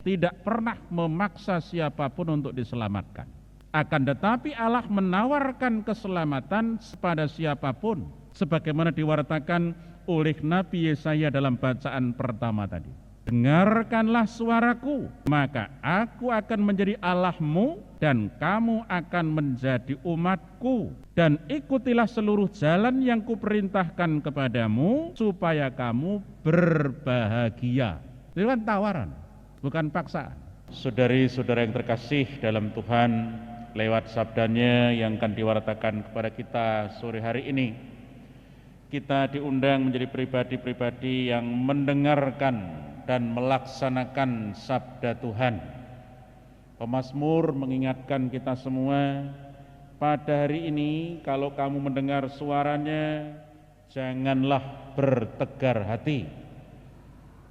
tidak pernah memaksa siapapun untuk diselamatkan. Akan tetapi Allah menawarkan keselamatan kepada siapapun, sebagaimana diwartakan oleh Nabi Yesaya dalam bacaan pertama tadi. Dengarkanlah suaraku, maka aku akan menjadi Allahmu dan kamu akan menjadi umatku, dan ikutilah seluruh jalan yang kuperintahkan kepadamu supaya kamu berbahagia. Itu kan tawaran, bukan paksaan. Saudari-saudara yang terkasih dalam Tuhan, lewat sabdanya yang akan diwartakan kepada kita sore hari ini, kita diundang menjadi pribadi-pribadi yang mendengarkan dan melaksanakan sabda Tuhan. Pemazmur mengingatkan kita semua, pada hari ini kalau kamu mendengar suaranya, janganlah bertegar hati.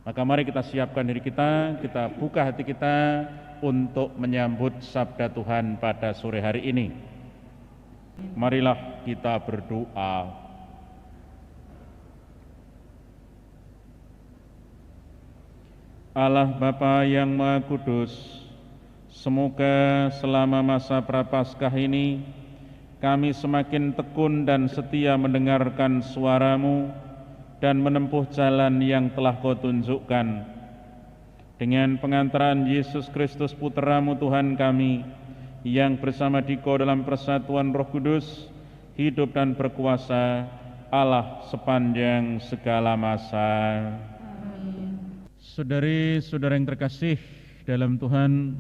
Maka mari kita siapkan diri kita buka hati kita untuk menyambut sabda Tuhan pada sore hari ini. Marilah kita berdoa. Allah Bapa yang Maha Kudus, semoga selama masa Prapaskah ini kami semakin tekun dan setia mendengarkan suara-Mu dan menempuh jalan yang telah Kau tunjukkan. Dengan pengantaran Yesus Kristus Putra-Mu Tuhan kami, yang bersama Dikau dalam persatuan Roh Kudus, hidup dan berkuasa Allah sepanjang segala masa. Saudari-saudara yang terkasih dalam Tuhan,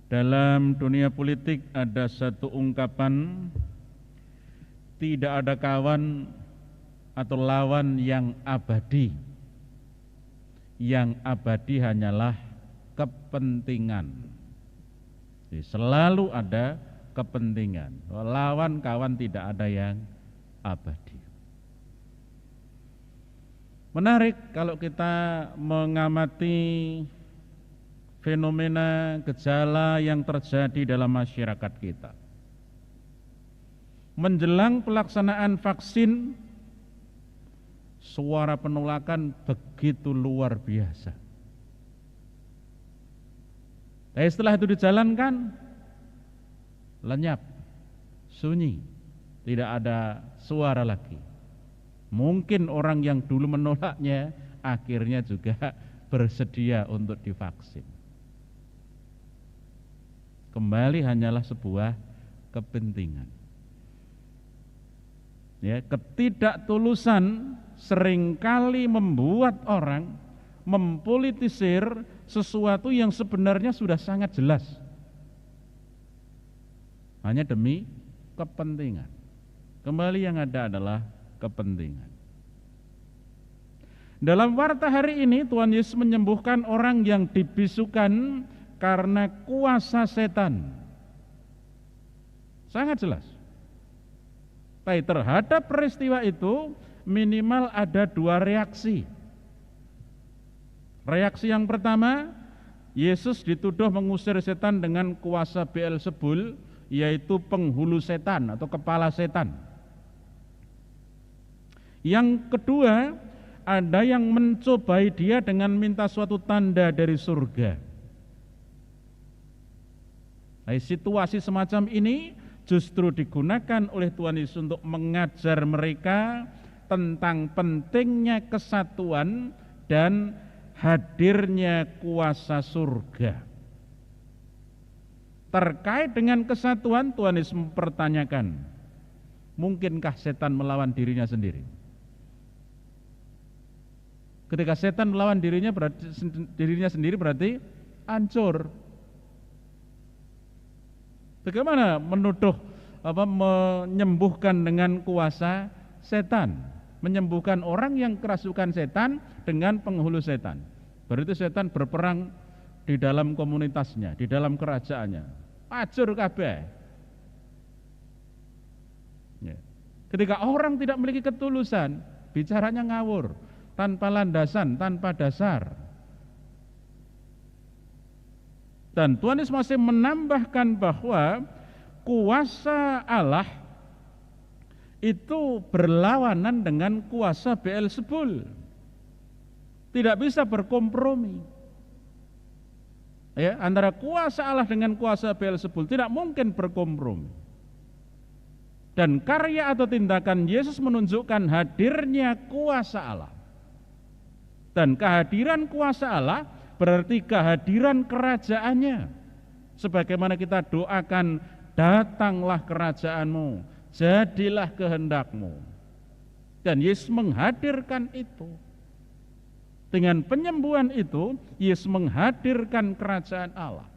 dalam dunia politik ada satu ungkapan, tidak ada kawan atau lawan yang abadi. Yang abadi hanyalah kepentingan. Jadi selalu ada kepentingan. Lawan kawan tidak ada yang abadi. Menarik kalau kita mengamati fenomena gejala yang terjadi dalam masyarakat kita. Menjelang pelaksanaan vaksin, suara penolakan begitu luar biasa. Tapi setelah itu dijalankan, lenyap, sunyi, tidak ada suara lagi. Mungkin orang yang dulu menolaknya akhirnya juga bersedia untuk divaksin. Kembali hanyalah sebuah kepentingan. Ya, ketidaktulusan seringkali membuat orang mempolitisir sesuatu yang sebenarnya sudah sangat jelas. Hanya demi kepentingan. Kembali yang ada adalah kepentingan. Dalam warta hari ini Tuhan Yesus menyembuhkan orang yang dibisukan karena kuasa setan. Sangat jelas. Tapi terhadap peristiwa itu minimal ada dua reaksi. Reaksi yang pertama, Yesus dituduh mengusir setan dengan kuasa Beelzebul, yaitu penghulu setan atau kepala setan. Yang kedua, ada yang mencobai dia dengan minta suatu tanda dari surga. Nah, situasi semacam ini justru digunakan oleh Tuhan Yesus untuk mengajar mereka tentang pentingnya kesatuan dan hadirnya kuasa surga. Terkait dengan kesatuan, Tuhan Yesus mempertanyakan, mungkinkah setan melawan dirinya sendiri? Ketika setan melawan dirinya sendiri berarti hancur. Bagaimana menuduh menyembuhkan dengan kuasa setan? Menyembuhkan orang yang kerasukan setan dengan penghulu setan. Berarti setan berperang di dalam komunitasnya, di dalam kerajaannya. Hancur kabeh. Ya. Ketika orang tidak memiliki ketulusan, bicaranya ngawur, tanpa landasan, tanpa dasar. Dan Tuhan Yesus masih menambahkan bahwa kuasa Allah itu berlawanan dengan kuasa Beelzebul. Tidak bisa berkompromi. Ya, antara kuasa Allah dengan kuasa Beelzebul tidak mungkin berkompromi. Dan karya atau tindakan Yesus menunjukkan hadirnya kuasa Allah. Dan kehadiran kuasa Allah berarti kehadiran kerajaannya. Sebagaimana kita doakan, datanglah kerajaanmu, jadilah kehendakmu. Dan Yesus menghadirkan itu. Dengan penyembuhan itu, Yesus menghadirkan kerajaan Allah.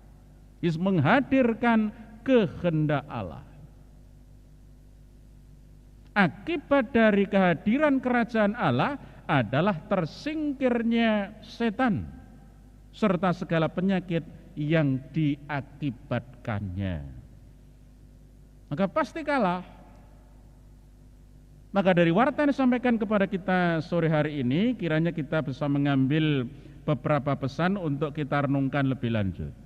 Yesus menghadirkan kehendak Allah. Akibat dari kehadiran kerajaan Allah adalah tersingkirnya setan serta segala penyakit yang diakibatkannya. Maka pasti kalah. Maka dari warta yang disampaikan kepada kita sore hari ini, kiranya kita bisa mengambil beberapa pesan untuk kita renungkan lebih lanjut.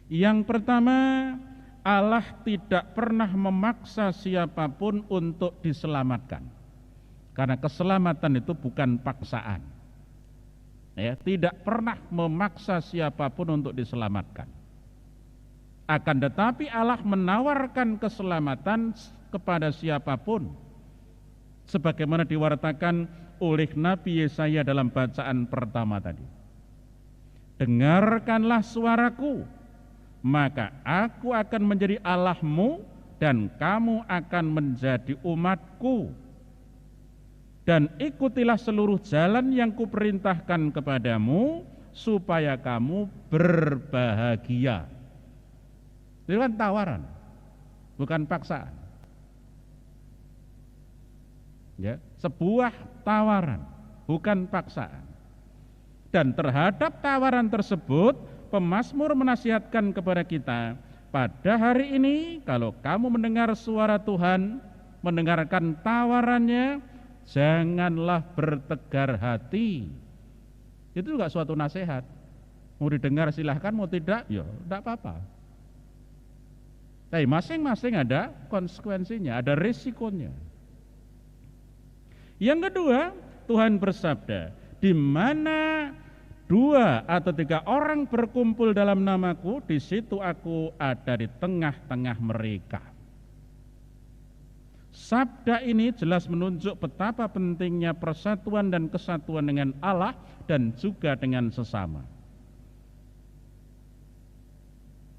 Yang pertama, Allah tidak pernah memaksa siapapun untuk diselamatkan. Karena keselamatan itu bukan paksaan. Ya, tidak pernah memaksa siapapun untuk diselamatkan. Akan tetapi Allah menawarkan keselamatan kepada siapapun, sebagaimana diwartakan oleh Nabi Yesaya dalam bacaan pertama tadi. Dengarkanlah suaraku, maka aku akan menjadi Allahmu dan kamu akan menjadi umatku. Dan ikutilah seluruh jalan yang kuperintahkan kepadamu supaya kamu berbahagia. Itu kan tawaran, bukan paksaan. Ya, sebuah tawaran, bukan paksaan. Dan terhadap tawaran tersebut, pemazmur menasihatkan kepada kita, pada hari ini kalau kamu mendengar suara Tuhan, mendengarkan tawarannya, janganlah bertegar hati. Itu juga suatu nasihat. Mau didengar silahkan, mau tidak, ya tidak apa-apa. Tapi masing-masing ada konsekuensinya, ada risikonya. Yang kedua, Tuhan bersabda, di mana 2 atau 3 orang berkumpul dalam namaku, di situ aku ada di tengah-tengah mereka. Sabda ini jelas menunjuk betapa pentingnya persatuan dan kesatuan dengan Allah dan juga dengan sesama.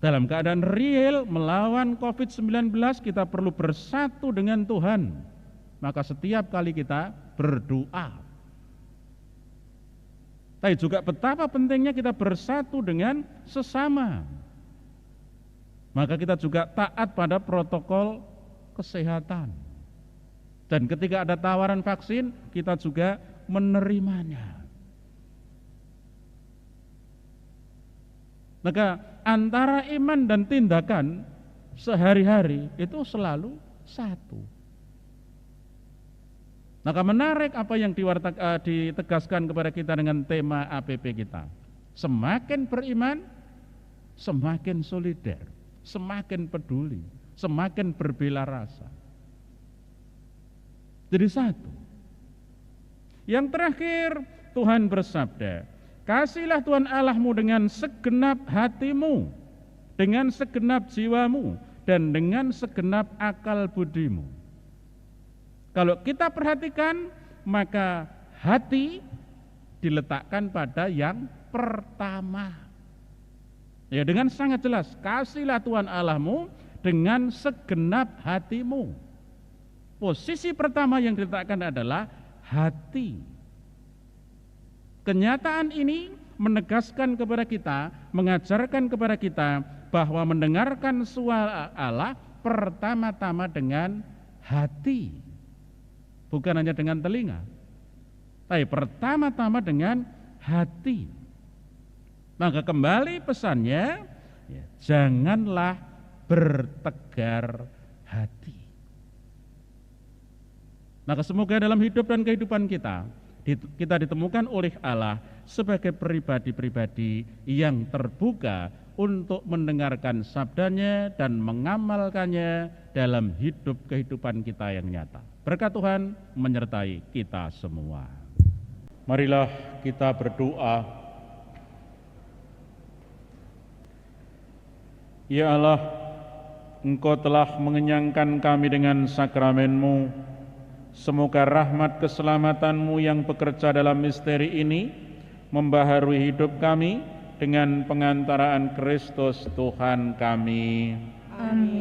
Dalam keadaan real melawan COVID-19, kita perlu bersatu dengan Tuhan. Maka setiap kali kita berdoa. Tapi juga betapa pentingnya kita bersatu dengan sesama. Maka kita juga taat pada protokol kesehatan. Dan ketika ada tawaran vaksin, kita juga menerimanya. Maka antara iman dan tindakan sehari-hari itu selalu satu. Maka menarik apa yang ditegaskan kepada kita dengan tema APP kita. Semakin beriman, semakin solider, semakin peduli, semakin berbela rasa. Jadi satu. Yang terakhir, Tuhan bersabda, kasihlah Tuhan Allahmu dengan segenap hatimu, dengan segenap jiwamu, dan dengan segenap akal budimu. Kalau kita perhatikan, maka hati diletakkan pada yang pertama. Ya, dengan sangat jelas, kasihlah Tuhan Allahmu dengan segenap hatimu. Posisi pertama yang diletakkan adalah hati. Kenyataan ini menegaskan kepada kita, mengajarkan kepada kita bahwa mendengarkan suara Allah pertama-tama dengan hati. Bukan hanya dengan telinga, tapi pertama-tama dengan hati. Maka kembali pesannya, ya, janganlah bertegar hati. Maka semoga dalam hidup dan kehidupan kita ditemukan oleh Allah sebagai pribadi-pribadi yang terbuka untuk mendengarkan sabdanya dan mengamalkannya dalam hidup kehidupan kita yang nyata. Berkat Tuhan menyertai kita semua. Marilah kita berdoa. Ya Allah, Engkau telah mengenyangkan kami dengan sakramen-Mu. Semoga rahmat keselamatan-Mu yang bekerja dalam misteri ini membaharui hidup kami dengan pengantaraan Kristus Tuhan kami. Amin.